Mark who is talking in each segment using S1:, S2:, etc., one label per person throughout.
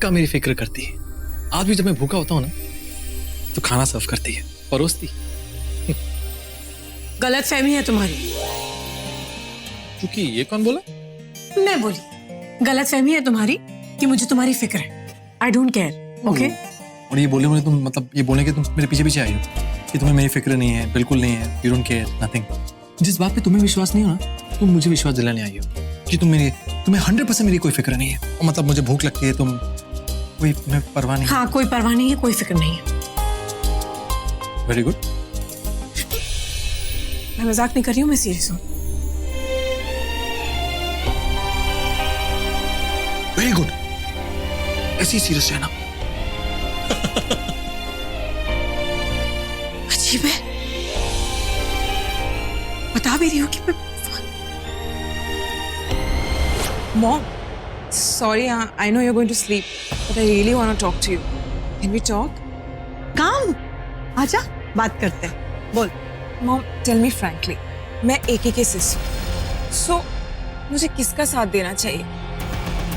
S1: पक्का मेरी फिक्र करती है। आज भी जब मैं भूखा होता हूँ ना तो खाना सर्व करती है, परोसती।
S2: गलत फहमी है तुम्हारी।
S1: क्योंकि ये कौन बोला?
S2: मैं बोली गलत फहमी है तुम्हारी कि मुझे तुम्हारी फिक्र है। I don't care. ओके।
S1: और ये बोले मुझे तुम, मतलब ये बोले कि तुम मेरे पीछे पीछे आई हो कि तुम्हें मेरी फिक्र नहीं है, बिल्कुल नहीं है, यू डोंट केयर नथिंग। जिस बात पे तुम्हें विश्वास नहीं हो ना, तुम मुझे विश्वास दिलाने आई हो कि तुम्हें 100% मेरी कोई फिक्र नहीं है। और मतलब मुझे भूख लगती है, तुम कोई तुम्हें परवाह नहीं?
S2: हाँ, कोई परवाह नहीं है, कोई फिक्र नहीं है।
S1: Very good.
S2: मैं मजाक नहीं कर रही हूँ, मैं सीरियस हूँ।
S1: वेरी गुड, ऐसी सीरियस रहना।
S2: अजीब है, बता भी रही हूँ कि मैं
S3: Mom, sorry, I know you're going to sleep, but I really want to talk to you. Can we talk?
S2: काम आजा, बात करते हैं। बोल।
S3: Mom, tell me frankly, मैं एके के सिस्टर हूँ। So, मुझे किसका साथ देना चाहिए?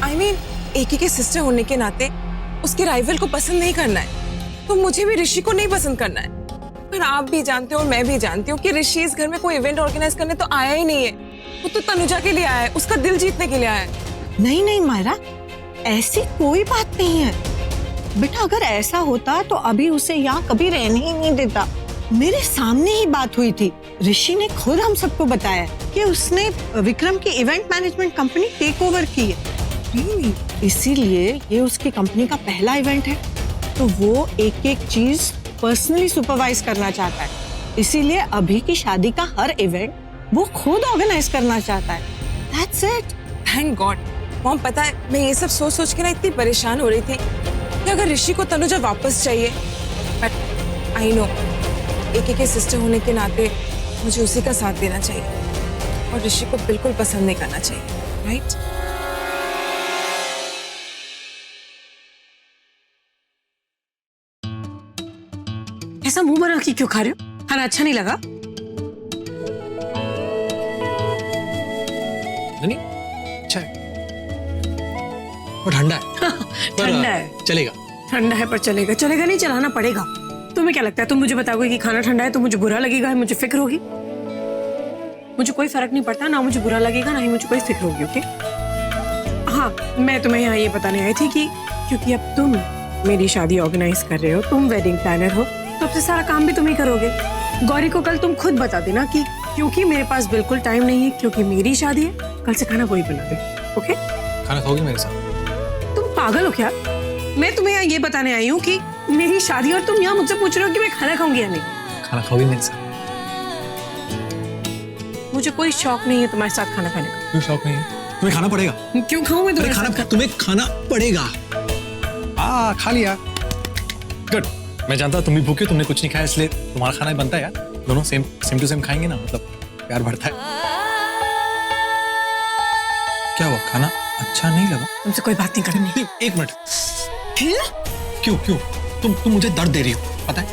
S3: I mean, एके के सिस्टर होने के नाते उसके राइवल को पसंद नहीं करना है, तो मुझे भी ऋषि को नहीं पसंद करना है। पर आप भी जानते हो और मैं भी जानती हूँ कि ऋषि इस घर में कोई इवेंट ऑर्गेनाइज करने तो आया ही नहीं है। वो तो तनुजा के लिए आया है, उसका दिल जीतने के लिए आया है।
S4: नहीं नहीं मायरा, ऐसी कोई बात नहीं है बेटा। अगर ऐसा होता तो अभी उसे यहाँ कभी रहने ही नहीं देता। मेरे सामने ही बात हुई थी। ऋषि ने खुद हम सबको बताया कि उसने विक्रम की event management company take over की है। इसीलिए ये उसकी कंपनी का पहला इवेंट है, तो वो एक एक चीज पर्सनली सुपरवाइज करना चाहता है। इसीलिए अभी की शादी का हर इवेंट वो खुद ऑर्गेनाइज करना चाहता है। That's it.
S3: Thank God. Mom, पता है मैं ये सब सोच सोच के ना इतनी परेशान हो रही थी कि अगर ऋषि को तनुजा वापस चाहिए, बट आई नो एके के सिस्टर होने के नाते मुझे उसी का साथ देना चाहिए और ऋषि को बिल्कुल पसंद नहीं करना चाहिए, राइट?
S2: ऐसा मुंह बना के क्यों खा रहे हो? खाना अच्छा नहीं लगा?
S1: नहीं, अच्छा है, वो ठंडा है।
S2: ठंडा है,
S1: चलेगा।
S2: ठंडा है पर चलेगा। चलेगा नहीं, चलाना पड़ेगा। तुम्हें क्या लगता है, तुम मुझे बताओगे कि खाना ठंडा है तो मुझे बुरा लगेगा, मुझे फिक्र होगी? मुझे कोई फर्क नहीं पड़ता, ना मुझे बुरा लगेगा ना ही मुझे कोई फिक्र होगी। ओके? हाँ, मैं तुम्हें यहाँ ये बताने आई थी कि क्योंकि अब तुम मेरी शादी ऑर्गेनाइज कर रहे हो, तुम वेडिंग प्लानर हो, तो अब से सारा काम भी तुम ही करोगे। गौरी को कल तुम खुद बता देना कि क्योंकि मेरे पास बिल्कुल टाइम नहीं है, क्योंकि मेरी शादी है, कल से खाना वही बना दे। ओके?
S1: खाना खाओगी मेरे साथ?
S2: तुम पागल हो क्या? मैं तुम्हें यहाँ ये बताने आई हूँ कि मेरी शादी और तुम यहाँ मुझसे पूछ रहे हो कि मैं खाना खाऊंगी या नहीं।
S1: खाना खाओगी मेरे साथ?
S2: मुझे कोई शौक नहीं है तुम्हारे साथ खाना खाने का।
S1: क्यों शौक नहीं है? तुम्हें खाना पड़ेगा।
S2: क्यों खाऊं मैं तुम्हारे साथ?
S1: तुम्हें खाना पड़ेगा। खा लिया। गुड। मैं जानता तुम भी भूखे, तुमने कुछ नहीं खाया, इसलिए तुम्हारा खाना ही बनता है यार। दोनों सेम टू सेम खाएंगे ना, मतलब प्यार बढ़ता है। क्या हुआ, खाना अच्छा नहीं लगा?
S2: तुमसे कोई बात नहीं करनी।
S1: एक मिनट। क्यों तुम मुझे दर्द दे रही हो, पता है?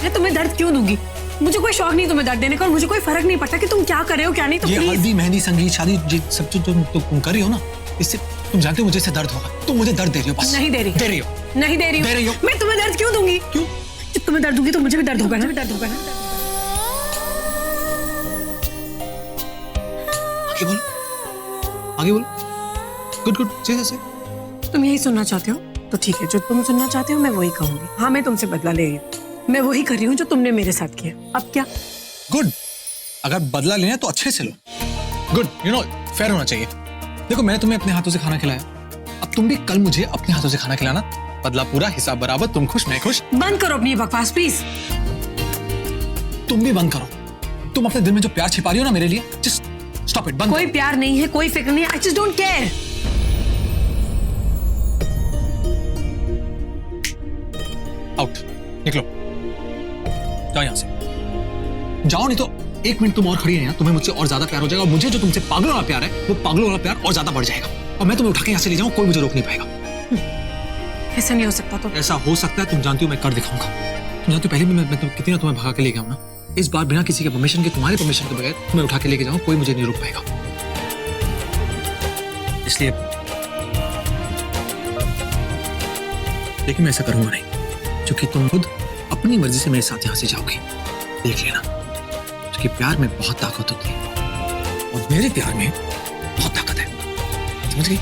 S2: मैं तुम्हें दर्द क्यों दूंगी? मुझे कोई शौक नहीं तुम्हें दर्द देने का और मुझे कोई फर्क नहीं पड़ता कि तुम क्या कर रहे हो क्या नहीं। तो
S1: ये हल्दी मेहंदी संगीत शादी सब जो तुम कर रही हो ना, इससे तुम जानते हो मुझे इससे दर्द होगा। तुम मुझे दर्द दे रही हो बस।
S2: नहीं दे रही।
S1: दे रही हो।
S2: नहीं दे रही हो। मैं तुम्हें दर्द क्यों दूंगी?
S1: क्यों?
S2: जब तुम्हें दर्द दूंगी तो मुझे भी दर्द होगा ना।
S1: आगे बोलो। गुड से।
S2: तुम यही सुनना चाहते हो तो ठीक है, जो तुम सुनना चाहते हो मैं वही कहूंगी। हाँ, मैं तुमसे बदला ले रही हूँ, मैं वही कर रही हूँ जो तुमने मेरे साथ किया। अब क्या?
S1: गुड। अगर बदला लेना है तो अच्छे से लो। गुड, फेयर होना चाहिए। देखो, मैंने तुम्हें अपने हाथों से खाना खिलाया, अब तुम भी कल मुझे अपने हाथों से खाना खिलाना। बदला पूरा, हिसाब बराबर, तुम खुश मैं खुश।
S2: बंद करो अपनी बकवास प्लीज।
S1: तुम भी बंद करो। तुम अपने दिल में जो प्यार छिपा रही हो ना मेरे लिए, जस्ट स्टॉप इट। बंद
S2: कोई
S1: करो।
S2: प्यार नहीं है, कोई फिक्र नहीं है। I just don't care.
S1: Out, निकलो, जाओ यहाँ से। जाओ, नहीं तो 1 मिनट तुम और खड़ी रहना, तुम्हें मुझसे और ज्यादा प्यार हो जाएगा और मुझे जो तुमसे पागलों वाला प्यार है वो पागलों वाला प्यार और ज्यादा बढ़ जाएगा और मैं तुम्हें उठा के यहाँ से ले जाऊँ, कोई मुझे रोक नहीं पाएगा।
S2: ऐसा नहीं हो सकता। तो
S1: ऐसा हो सकता है, तुम जानती हो मैं कर दिखाऊंगा। तुम जानती हो पहले भी मैं कितनी ना तुम्हें भगा के ले गया हूँ ना। इस बार बिना किसी के परमिशन के, तुम्हारे परमिशन के बगैर तुम्हें उठा के लेके जाऊँ, कोई मुझे नहीं रोक पाएगा। इसलिए लेकिन मैं ऐसा करूंगा नहीं, क्योंकि तुम खुद अपनी मर्जी से मेरे साथ यहाँ से जाओगी। देख लेना, क्योंकि प्यार में बहुत ताकत होती है और मेरे प्यार में बहुत ताकत है, समझ गई?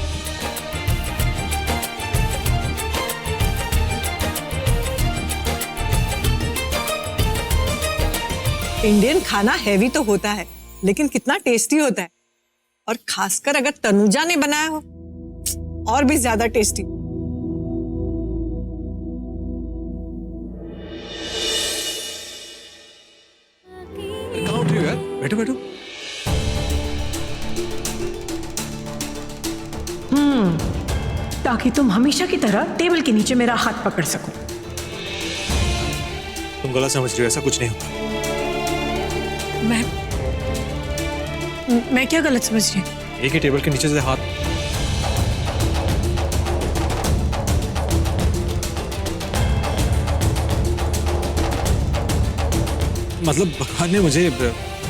S4: इंडियन खाना हैवी तो होता है, लेकिन कितना टेस्टी होता है, और खासकर अगर तनुजा ने बनाया हो और भी ज्यादा टेस्टी।
S1: कहाँ उठ रही हो यार? बैठो बैठो।
S2: ताकि तुम हमेशा की तरह टेबल के नीचे मेरा हाथ पकड़ सको।
S1: तुम गलत समझ रही हो, ऐसा कुछ नहीं होता।
S2: मैं क्या गलत समझ रही हूँ?
S1: एक ही टेबल के नीचे से हाथ, मतलब भगवान ने मुझे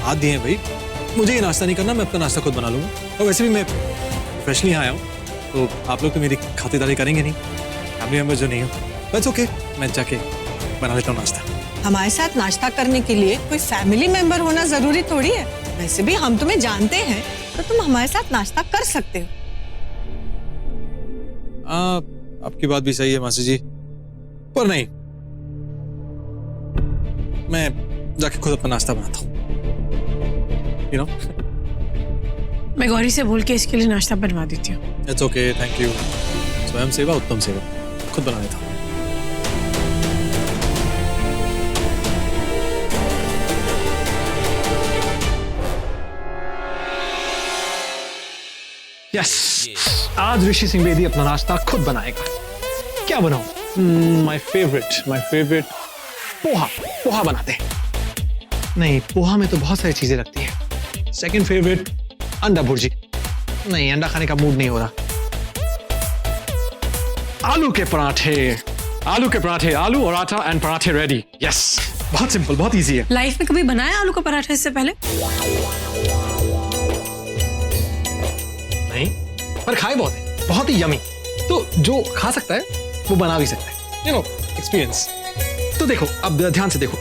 S1: हाथ दिए हैं भाई, मुझे ये नाश्ता नहीं करना, मैं अपना नाश्ता खुद बना लूंगा। और वैसे भी मैं फ्रेशली आया हूँ, तो आप लोग तो मेरी खातिरदारी करेंगे नहीं, फैमिली मेंबर जो नहीं हो। बस ओके, मैं जाके बना लेता हूँ नाश्ता।
S4: हमारे साथ नाश्ता करने के लिए कोई फैमिली मेंबर होना जरूरी थोड़ी है। वैसे भी हम तुम्हें जानते हैं, तो तुम हमारे साथ नाश्ता कर सकते हो।
S1: आपकी बात भी सही है मासी जी, पर नहीं, मैं जाके खुद अपना नाश्ता बनाता हूँ, you know?
S2: मैं गौरी से बोल के इसके लिए नाश्ता बनवा देती हूँ।
S1: It's okay, thank you। स्वयं सेवा उत्तम सेवा, खुद बना लेता हूँ।
S5: यस, आज ऋषि सिंह बेदी अपना नाश्ता खुद बनाएगा। क्या बनाऊं? My favourite poha. पोहा बनाते हैं। नहीं, पोहा में तो बहुत सारी चीजें लगती है। सेकंड फेवरेट अंडा भुर्जी। नहीं, अंडा खाने का मूड नहीं हो रहा। आलू के पराठे, आलू और आटा एंड पराठे रेडी। यस, बहुत सिंपल, बहुत इजी है।
S2: लाइफ में कभी बनाया आलू का पराठा इससे पहले?
S5: नहीं, पर खाए बहुत ही यमी। तो जो खा सकता है वो बना भी सकता है, यू नो, एक्सपीरियंस। तो देखो, अब ध्यान से देखो।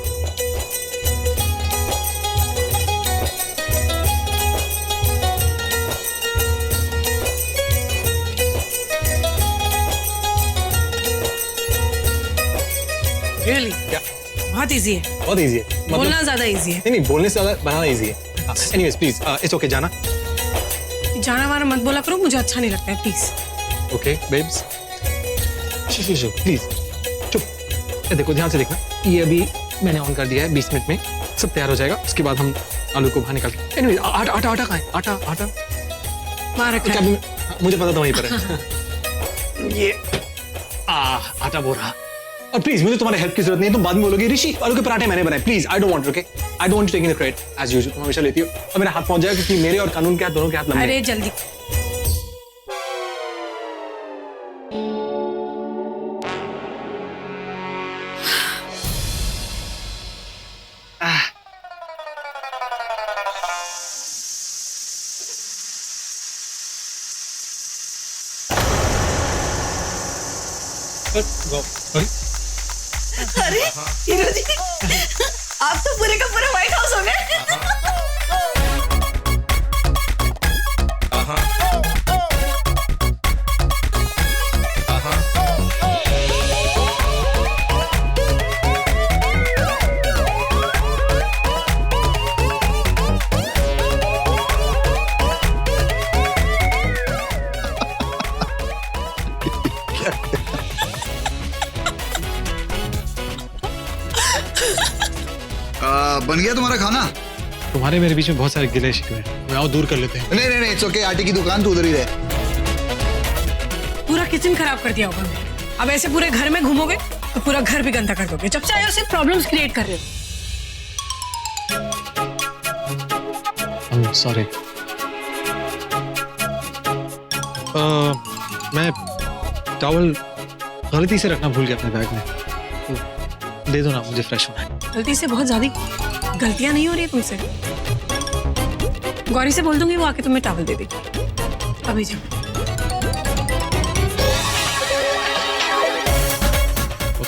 S2: Really?
S5: क्या?
S2: बहुत इजी है।
S5: बहुत इजी है।
S2: बोलना ज्यादा इजी है।
S5: नहीं, बोलने से ज्यादा बनाना इजी है। एनीवेज प्लीज, इट्स ओके, जाना।
S2: जाना वाना मत बोला करो, मुझे अच्छा नहीं लगता है, प्लीज।
S5: ओके बेब्स, प्लीज चुप। ये देखो, ध्यान से देखना। ये अभी मैंने ऑन कर दिया है, 20 मिनट में सब तैयार हो जाएगा। उसके बाद हम आलू को बाहर निकाल के, एनीवेज, आटा खाएं, आटा।
S2: वहाँ रखा
S5: क्या
S2: है।
S5: मुझे पता था वहीं पर है। ये आटा बोल रहा। और प्लीज, मुझे तुम्हारे हेल्प की जरूरत नहीं है। तुम बाद में बोलोगे ऋषि आलू के पराठे मैंने बनाए। Please, I don't want, okay? I don't want to take in the credit as usual. तुम हमेशा लेती हो और मेरा हाथ पहुंच जाएगा, क्योंकि मेरे और कानून के हाथ, दोनों के हाथ लंबे हैं।
S2: अरे जल्दी।
S6: अरे हीरो जी, आप तो पूरे का पूरा व्हाइट हाउस हो गए।
S7: बन गया तुम्हारा खाना?
S5: तुम्हारे मेरे बीच में बहुत सारे गिले शिकवे हैं, आओ दूर कर लेते हैं।
S7: नहीं, इट्स ओके। आटे की दुकान तो उधर ही रहे।
S2: पूरा किचन खराब कर दिया होगा मैंने। अब ऐसे पूरे घर में घूमोगे तो पूरा घर भी गंदा कर दोगे। जब से आए हो सिर्फ प्रॉब्लम्स क्रिएट कर रहे हो।
S5: सॉरी। मैं टॉवल गलती से रखना भूल गया अपने बैग में, तो दे दो ना, मुझे फ्रेश होना है।
S2: गलती से बहुत ज्यादा गलतियां नहीं हो रही है तुमसे। गौरी से बोल दूंगी, वो आके तुम्हें टॉवल दे देगी। अभी जाओ।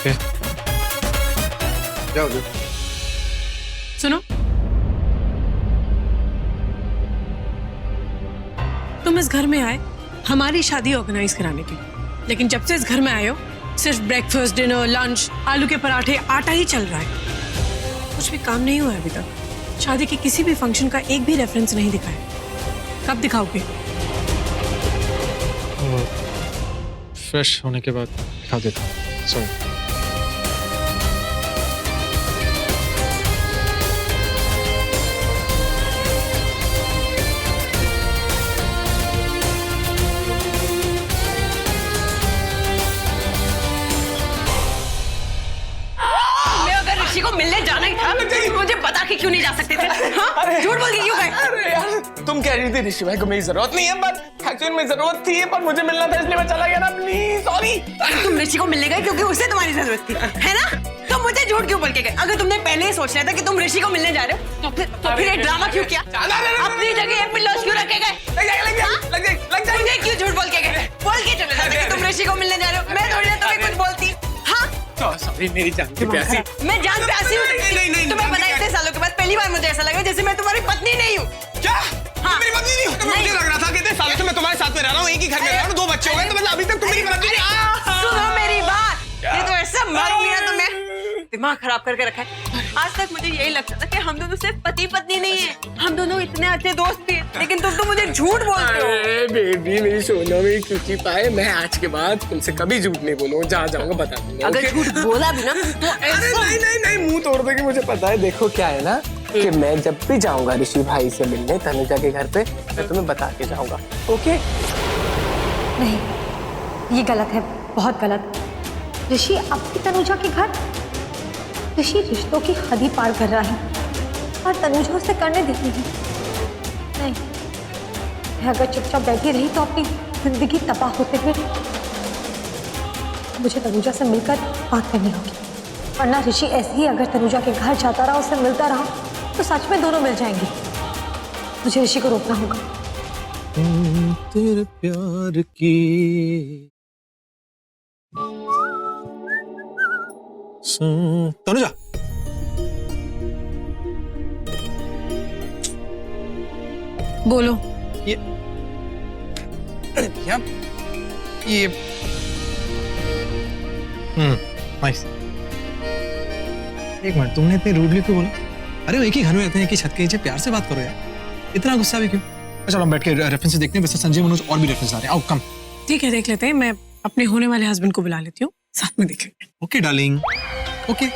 S5: ओके
S7: जाओ जाओ।
S2: सुनो, तुम इस घर में आए हमारी शादी ऑर्गेनाइज कराने के लिए, लेकिन जब से इस घर में आए हो सिर्फ ब्रेकफास्ट, डिनर, लंच, आलू के पराठे, आटा ही चल रहा है। कुछ भी काम नहीं हुआ है अभी तक। शादी के किसी भी फंक्शन का एक भी रेफरेंस नहीं दिखाया। कब दिखाओगे?
S5: फ्रेश होने के बाद दिखा देता हूँ। सॉरी।
S2: मैं अगर ऋषि को मिलने जाना ही था तो मुझे बता के क्यों नहीं जा सकते थे? हाँ? झूठ बोल के क्यों गए?
S8: अरे यार, तुम कह रही थी ऋषि भाई को मेरी जरूरत नहीं है, बट एक्चुअली में जरूरत थी, पर मुझे मिलना था इसलिए मैं चला गया ना। Please sorry.
S2: तुम ऋषि को मिलने गए क्योंकि उसे तुम्हारी जरूरत थी, है ना? तो मुझे झूठ क्यों बोल के गए? अगर तुमने पहले ही सोच लिया था कि तुम ऋषि को मिलने जा रहे हो तो फिर ये ड्रामा क्यों किया? अपनी जगह एक पिल्लॉस क्यों रखे गए? मुझे क्यों झूठ बोल के गए? बोल के चले जाते कि तुम ऋषि को मिलने जा रहे हो। मैं थोड़ी ना तुम्हें कुछ बोलती। हाँ,
S8: सॉरी मेरी जान की प्यासी।
S2: मैं जान प्यासी हूँ।
S8: नहीं,
S2: तुम्हें पता है इतने सालों के बाद पहली बार मुझे ऐसा लगा जैसे मैं तुम्हारी पत्नी नहीं हूँ।
S8: क्या?
S2: हाँ।
S8: मेरी पत्नी नहीं हो? तो मुझे लग रहा था कि इतने सालों से मैं तुम्हारे साथ में रह रहा हूँ, एक ही घर में रह रहा हूँ, 2 बच्चे हो गए, तो मतलब अभी तक तुम मेरी पत्नी नहीं।
S2: सुनो मेरी बात, ये तो ऐसा मारूंगी ना तुम्हें, दिमाग खराब करके रखा है। आज तक मुझे यही लगता था कि हम दोनों सिर्फ पति पत्नी नहीं है, हम दोनों इतने अच्छे दोस्त थे, लेकिन तुम तो मुझे झूठ बोलते हो।
S8: बेबी मेरी सोना मेरी क्यूटी पाए, मैं आज के बाद तुमसे कभी झूठ नहीं बोलूंगा, जहाँ जाऊंगा बता दूंगा।
S2: अगर झूठ बोला भी ना तो
S8: नहीं मुंह तोड़ दोगी, मुझे पता है। देखो क्या है ना कि मैं जब भी जाऊंगा ऋषि भाई से मिलने तनुजा के घर पे, मैं तुम्हें बता के जाऊंगा। ओके?
S9: नहीं, ये गलत है, बहुत गलत। ऋषि आपकी तनुजा के घर? ऋषि रिश्तों की हद ही पार कर रहा है और तनुजा उसे करने देती है। नहीं, मैं अगर चुपचाप बैठी रही तो अपनी जिंदगी तबाह होते हुए मुझे तनुजा से मिलकर बात करनी होगी, वरना ऋषि ऐसे ही अगर तनुजा के घर जाता रहा, उससे मिलता रहा, तो सच में दोनों मिल जाएंगे। मुझे ऋषि को रोकना होगा।
S5: तेरे प्यार की तनुजा,
S2: बोलो।
S1: ये नाइस। एक मिनट, तुमने इतनी रूडली क्यों बोला? अरे वो एक ही घर में रहते हैं, एक ही छत के नीचे, प्यार से बात करो यार, इतना गुस्सा भी क्यों? चलो हम बैठ के रेफरेंस देखते हैं। वैसे संजय मनोज और भी रेफरेंस आ रहे हैं। आओ कम।
S2: ठीक है, देख लेते हैं। मैं अपने होने वाले हस्बैंड को बुला लेती हूँ, साथ में देख लेंगे।
S1: ओके डार्लिंग, ओके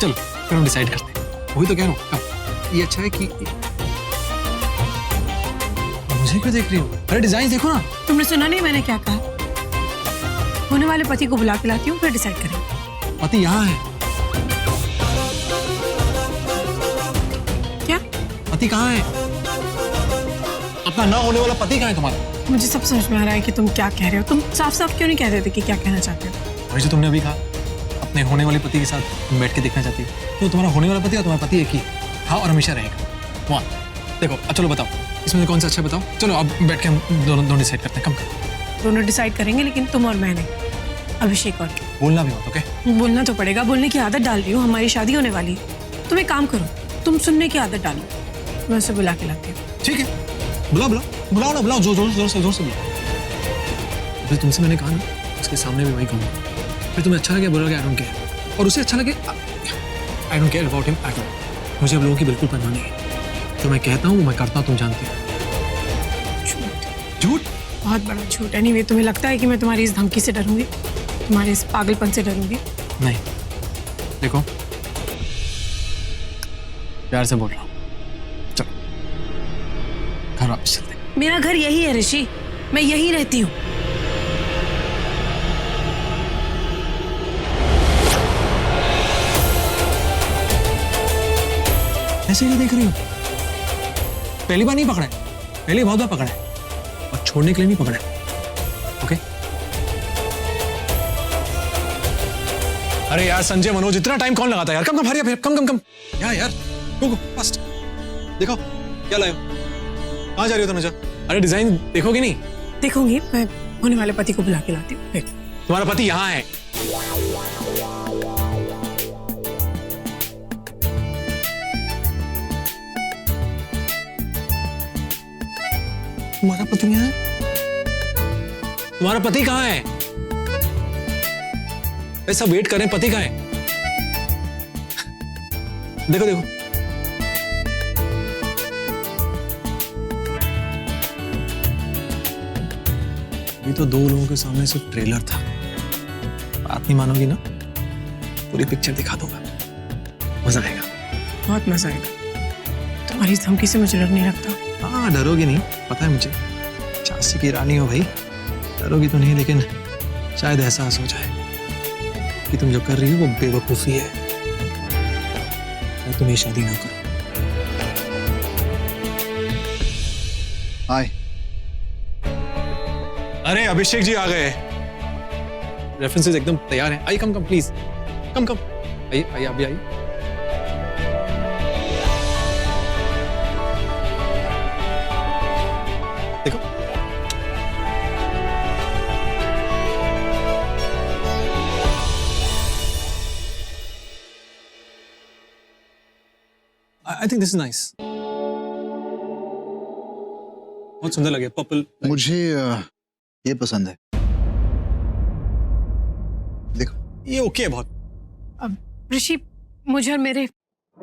S1: चलो फिर हम डिसाइड करते हैं। वही तो कह रहा हूँ, कम। ये अच्छा है कि मुझे क्यों देख रही हो? अरे डिजाइन देखो ना।
S2: तुमने सुना नहीं मैंने क्या कहा? होने वाले पति को बुला के लाती हूँ, फिर डिसाइड करेंगे।
S1: पति यहाँ है।
S2: क्या?
S1: पति कहाँ है? अपना ना होने वाला पति कहाँ है तुम्हारा?
S2: मुझे सब समझ में आ रहा है कि तुम क्या कह रहे हो। तुम साफ साफ क्यों नहीं कह रहे थे कि क्या कहना चाहते हो?
S1: वही जो तुमने अभी कहा, अपने होने वाले पति के साथ तुम बैठ के देखना चाहती हो। तो तुम्हारा होने वाला पति और तुम्हारा पति एक ही हाँ और हमेशा रहेगा वहाँ। देखो अब चलो बताओ, इसमें से कौन सा अच्छा बताओ। चलो अब बैठ के हम दोनों डिसाइड करते हैं। कम करो।
S2: दोनों डिसाइड करेंगे, लेकिन तुम और मैं नहीं, अभिषेक और क्या।
S1: बोलना भी मत, ओके?
S2: बोलना तो पड़ेगा, बोलने की आदत डाल रही हूँ। हमारी शादी होने वाली है। तुम एक काम करो, तुम सुनने की आदत डालो। मैं उसे बुला के लाती हूँ।
S1: ठीक है, बुलाओ बुलाओ ना, बुलाओ, जोर से बुलाओ। फिर तुमसे मैंने कहा ना, उसके सामने भी वही कहूँगा। फिर तुम्हें अच्छा लगे, बुरा लगे, आई डोंट केयर। और उसे अच्छा लगे, I don't care about him at all. मुझे अब लोगों की बिल्कुल परवाह नहीं है। जो मैं कहता हूँ वो मैं करता हूँ, तुम जानती हो। झूठ?
S2: बहुत बड़ा झूठ। एनीवे, तुम्हें लगता है कि मैं तुम्हारी इस धमकी से डरूंगी, तुम्हारे इस पागलपन से डरूंगी?
S1: नहीं, देखो प्यार से बोल रहा हूँ। चलो घर वापस चलते हैं।
S2: मेरा घर यही है ऋषि, मैं यही रहती हूँ।
S1: ऐसे ही देख रही हो? पहली बार नहीं पकड़ा है, पहले बहुत बार पकड़ा है, और छोड़ने के लिए नहीं पकड़ा है। ओके? अरे यार संजय मनोज, इतना टाइम कौन लगाता है यार? कम हरी कम यार गो फास्ट। देखो क्या लाए हो, कहाँ जा रही हो तनुजा? अरे डिजाइन देखोगे नहीं?
S2: देखूंगी, मैं होने वाले पति को बुला के लाती हूँ।
S1: तुम्हारा पति यहाँ है। तुम्हारा पति यहाँ है? तुम्हारा पति कहाँ है? ऐसा वेट करें, पति कहाँ है? देखो देखो, ये तो दो लोगों के सामने सिर्फ ट्रेलर था। बात नहीं मानोगी ना, पूरी पिक्चर दिखा दूंगा, मजा आएगा।
S2: बहुत मजा आएगा। तुम्हारी इस धमकी से मुझे डर नहीं लगता।
S1: हाँ, डरोगी नहीं, पता है मुझे। झांसी की रानी हो भाई, डरोगी तो नहीं, लेकिन शायद एहसास हो जाए कि तुम जो कर रही हो वो बेवकूफी है। तुम ये शादी ना करो।
S7: हाय।
S1: अरे अभिषेक जी आ गए। रेफरेंसेस एकदम तैयार हैं। आइए, कम कम प्लीज, कम कम, आइए आइए, अभी आइए। देखो, I think this is nice. बहुत सुंदर लगे, पर्पल।
S7: मुझे ये पसंद है। देखो,
S1: ये ओके है बहुत।
S2: अब ऋषि, मुझे और मेरे